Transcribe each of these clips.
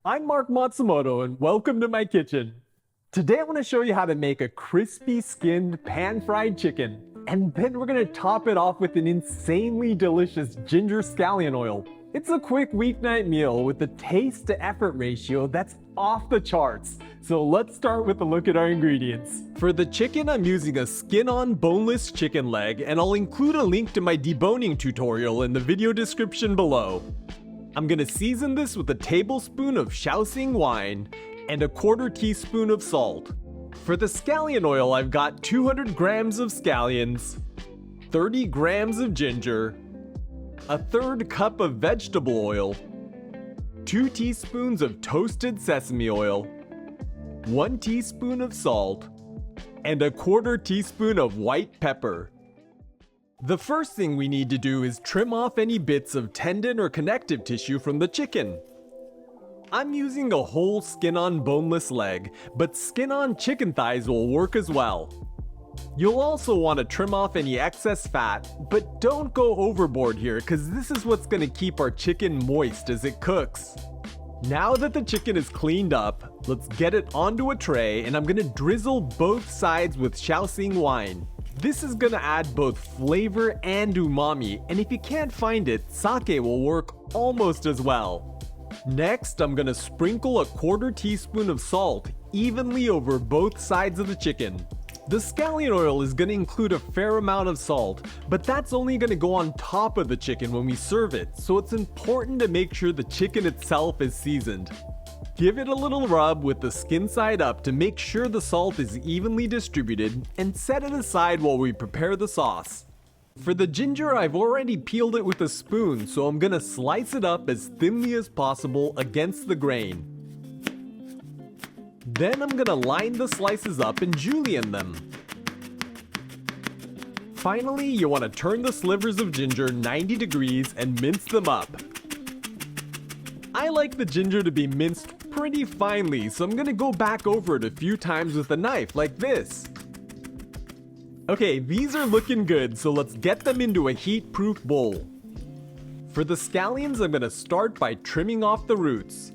I'm Mark Matsumoto and welcome to my kitchen. Today I want to show you how to make a crispy skinned pan-fried chicken. And then we're going to top it off with an insanely delicious ginger scallion oil. It's a quick weeknight meal with a taste to effort ratio that's off the charts. So let's start with a look at our ingredients. For the chicken, I'm using a skin-on boneless chicken leg, and I'll include a link to my deboning tutorial in the video description below. I'm gonna season this with a tablespoon of Shaoxing wine and a quarter teaspoon of salt. For the scallion oil, I've got 200 grams of scallions, 30 grams of ginger, a third cup of vegetable oil, 2 teaspoons of toasted sesame oil, 1 teaspoon of salt, and a quarter teaspoon of white pepper. The first thing we need to do is trim off any bits of tendon or connective tissue from the chicken. I'm using a whole skin-on boneless leg, but skin-on chicken thighs will work as well. You'll also want to trim off any excess fat, but don't go overboard here because this is what's going to keep our chicken moist as it cooks. Now that the chicken is cleaned up, let's get it onto a tray, and I'm going to drizzle both sides with Shaoxing wine. This is going to add both flavor and umami, and if you can't find it, sake will work almost as well. Next, I'm going to sprinkle a quarter teaspoon of salt evenly over both sides of the chicken. The scallion oil is going to include a fair amount of salt, but that's only going to go on top of the chicken when we serve it, so it's important to make sure the chicken itself is seasoned. Give it a little rub with the skin side up to make sure the salt is evenly distributed, and set it aside while we prepare the sauce. For the ginger, I've already peeled it with a spoon, so I'm gonna slice it up as thinly as possible against the grain. Then I'm gonna line the slices up and julienne them. Finally, you want to turn the slivers of ginger 90 degrees and mince them up. I like the ginger to be minced pretty finely, so I'm gonna go back over it a few times with a knife like this. Okay, these are looking good, so let's get them into a heat-proof bowl. For the scallions, I'm gonna start by trimming off the roots.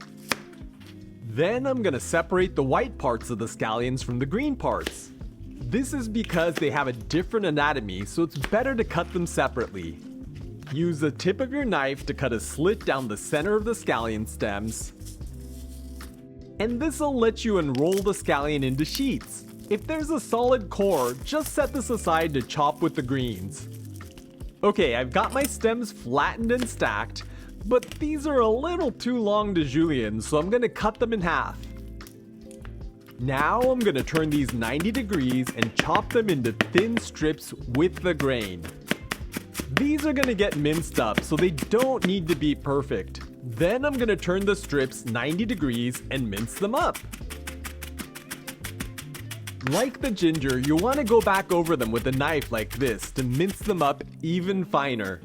Then I'm gonna separate the white parts of the scallions from the green parts. This is because they have a different anatomy, so it's better to cut them separately. Use the tip of your knife to cut a slit down the center of the scallion stems. And this will let you unroll the scallion into sheets. If there's a solid core, just set this aside to chop with the greens. Okay, I've got my stems flattened and stacked, but these are a little too long to julienne, so I'm gonna cut them in half. Now I'm gonna turn these 90 degrees and chop them into thin strips with the grain. These are gonna get minced up, so they don't need to be perfect. Then I'm gonna turn the strips 90 degrees and mince them up. Like the ginger, you want to go back over them with a knife like this to mince them up even finer.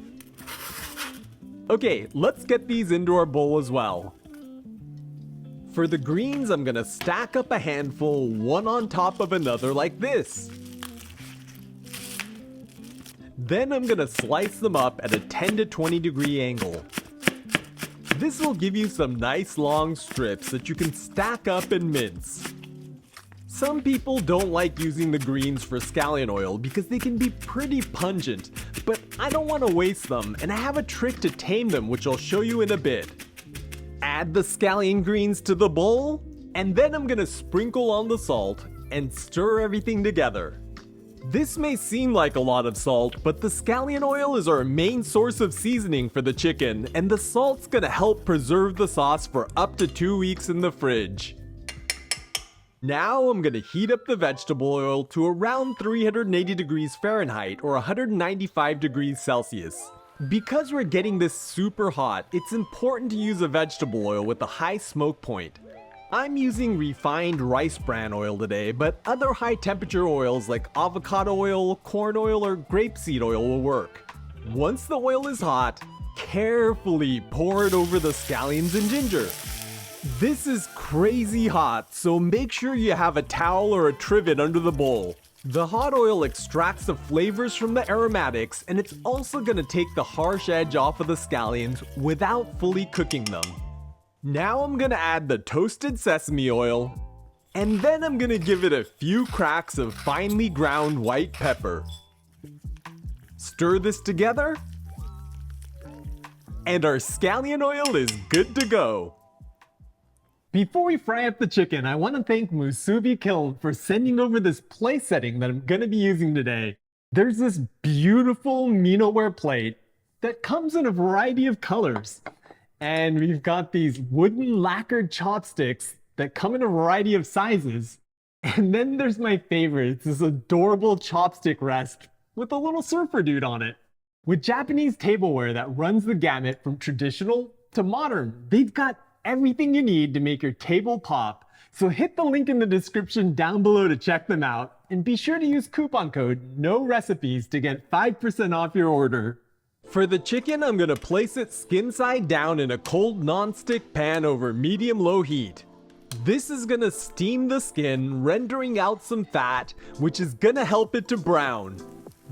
Okay, let's get these into our bowl as well. For the greens, I'm gonna stack up a handful one on top of another like this. Then I'm gonna slice them up at a 10 to 20 degree angle. This will give you some nice long strips that you can stack up and mince. Some people don't like using the greens for scallion oil because they can be pretty pungent, but I don't want to waste them, and I have a trick to tame them which I'll show you in a bit. Add the scallion greens to the bowl, and then I'm gonna sprinkle on the salt and stir everything together. This may seem like a lot of salt, but the scallion oil is our main source of seasoning for the chicken, and the salt's gonna help preserve the sauce for up to 2 weeks in the fridge. Now I'm gonna heat up the vegetable oil to around 380 degrees Fahrenheit or 195 degrees Celsius. Because we're getting this super hot, it's important to use a vegetable oil with a high smoke point. I'm using refined rice bran oil today, but other high temperature oils like avocado oil, corn oil, or grapeseed oil will work. Once the oil is hot, carefully pour it over the scallions and ginger. This is crazy hot, so make sure you have a towel or a trivet under the bowl. The hot oil extracts the flavors from the aromatics, and it's also going to take the harsh edge off of the scallions without fully cooking them. Now I'm gonna add the toasted sesame oil, and then I'm gonna give it a few cracks of finely ground white pepper. Stir this together, and our scallion oil is good to go. Before we fry up the chicken, I want to thank Musubi Kiln for sending over this place setting that I'm going to be using today. There's this beautiful Minoware plate that comes in a variety of colors. And we've got these wooden lacquered chopsticks that come in a variety of sizes. And then there's my favorite, it's this adorable chopstick rest with a little surfer dude on it. With Japanese tableware that runs the gamut from traditional to modern, they've got everything you need to make your table pop. So hit the link in the description down below to check them out, and be sure to use coupon code NORECIPES to get 5% off your order. For the chicken, I'm gonna place it skin side down in a cold non-stick pan over medium-low heat. This is gonna steam the skin, rendering out some fat, which is gonna help it to brown.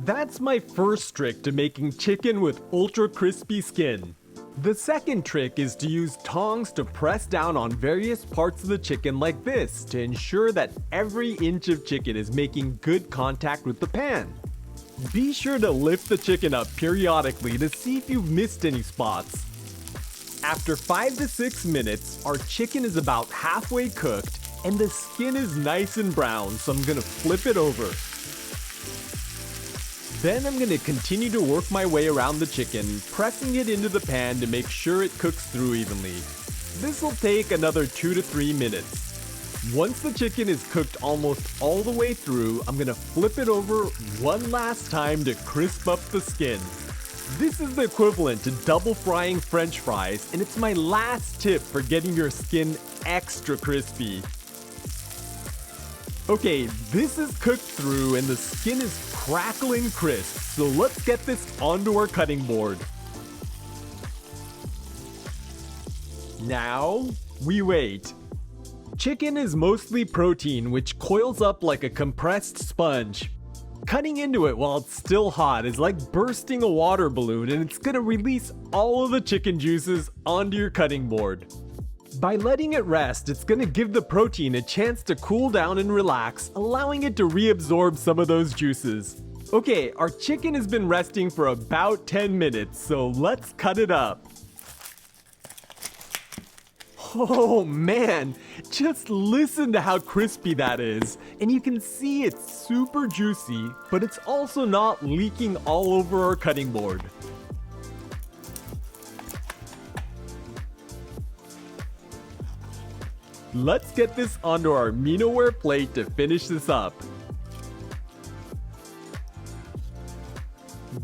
That's my first trick to making chicken with ultra crispy skin. The second trick is to use tongs to press down on various parts of the chicken like this to ensure that every inch of chicken is making good contact with the pan. Be sure to lift the chicken up periodically to see if you've missed any spots. After 5 to 6 minutes, our chicken is about halfway cooked and the skin is nice and brown, so I'm gonna flip it over. Then I'm going to continue to work my way around the chicken, pressing it into the pan to make sure it cooks through evenly. This will take another 2 to 3 minutes. Once the chicken is cooked almost all the way through, I'm going to flip it over one last time to crisp up the skin. This is the equivalent to double frying French fries, and it's my last tip for getting your skin extra crispy. Okay, this is cooked through and the skin is crackling crisp, so let's get this onto our cutting board. Now, we wait. Chicken is mostly protein, which coils up like a compressed sponge. Cutting into it while it's still hot is like bursting a water balloon, and it's gonna release all of the chicken juices onto your cutting board. By letting it rest, it's gonna give the protein a chance to cool down and relax, allowing it to reabsorb some of those juices. Okay, our chicken has been resting for about 10 minutes, so let's cut it up. Oh man, just listen to how crispy that is. And you can see it's super juicy, but it's also not leaking all over our cutting board. Let's get this onto our Minoware plate to finish this up.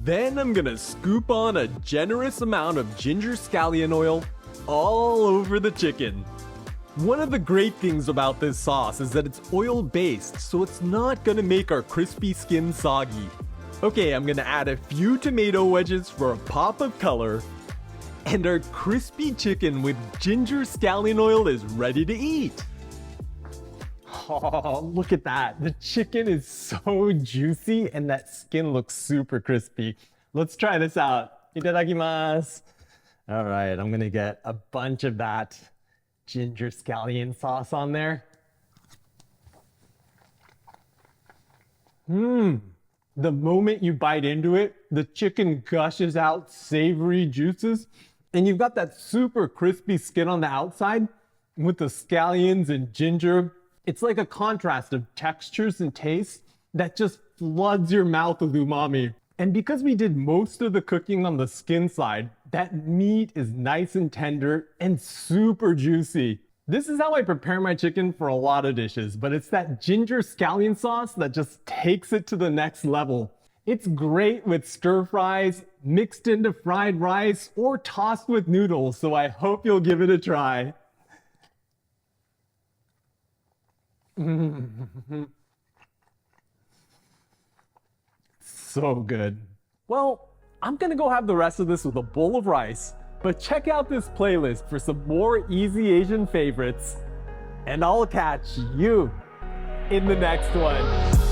Then I'm gonna scoop on a generous amount of ginger scallion oil all over the chicken. One of the great things about this sauce is that it's oil-based, so it's not gonna make our crispy skin soggy. Okay, I'm gonna add a few tomato wedges for a pop of color, and our crispy chicken with ginger scallion oil is ready to eat. Oh, look at that. The chicken is so juicy and that skin looks super crispy. Let's try this out. Itadakimasu. All right, I'm gonna get a bunch of that ginger scallion sauce on there. The moment you bite into it, the chicken gushes out savory juices, and you've got that super crispy skin on the outside with the scallions and ginger. It's like a contrast of textures and tastes that just floods your mouth with umami. And because we did most of the cooking on the skin side, that meat is nice and tender and super juicy. This is how I prepare my chicken for a lot of dishes, but it's that ginger scallion sauce that just takes it to the next level. It's great with stir fries, mixed into fried rice, or tossed with noodles, so I hope you'll give it a try. So good. Well, I'm gonna go have the rest of this with a bowl of rice, but check out this playlist for some more easy Asian favorites, and I'll catch you in the next one.